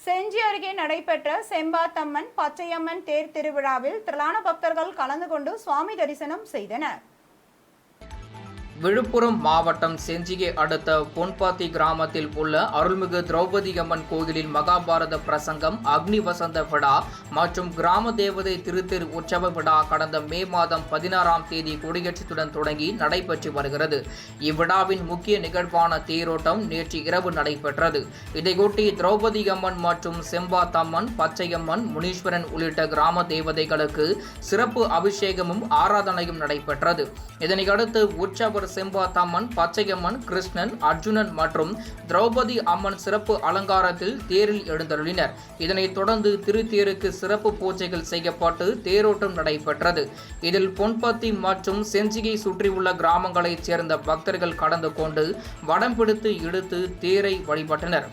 செஞ்சி அருகே நடைபெற்ற செம்பாத்தம்மன் பச்சையம்மன் தேர் திருவிழாவில் திரளான பக்தர்கள் கலந்து கொண்டு சுவாமி தரிசனம் செய்தனர். விழுப்புரம் மாவட்டம் செஞ்சியை அடுத்த பொன்பாத்தி கிராமத்தில் உள்ள அருள்மிகு திரௌபதி அம்மன் கோயிலில் மகாபாரத பிரசங்கம், அக்னி வசந்த விழா மற்றும் கிராம தேவதை திருத்தேர் உற்சவ விழா கடந்த மே மாதம் 16ஆம் தேதி கொடியேற்றத்துடன் தொடங்கி நடைபெற்று வருகிறது. இவ்விழாவின் முக்கிய நிகழ்வான தேரோட்டம் நேற்று இரவு நடைபெற்றது. இதையொட்டி திரௌபதி அம்மன் மற்றும் செம்பாத்தம்மன், பச்சையம்மன், முனீஸ்வரன் உள்ளிட்ட கிராம தேவதைகளுக்கு சிறப்பு அபிஷேகமும் ஆராதனையும் நடைபெற்றது. இதனையடுத்து உற்சவர் செம்பாத்தம்மன், பச்சையம்மன், கிருஷ்ணன், அர்ஜுனன் மற்றும் திரௌபதி அம்மன் சிறப்பு அலங்காரத்தில் தேரில் எழுந்தருளினர். இதனைத் தொடர்ந்து திருத்தேருக்கு சிறப்பு பூஜைகள் செய்யப்பட்டு தேரோட்டம் நடைபெற்றது. இதில் பொன்பத்தி மற்றும் செஞ்சியை சுற்றியுள்ள கிராமங்களைச் சேர்ந்த பக்தர்கள் கலந்து கொண்டு வடம் பிடித்து இழுத்து தேரை வழிபட்டனர்.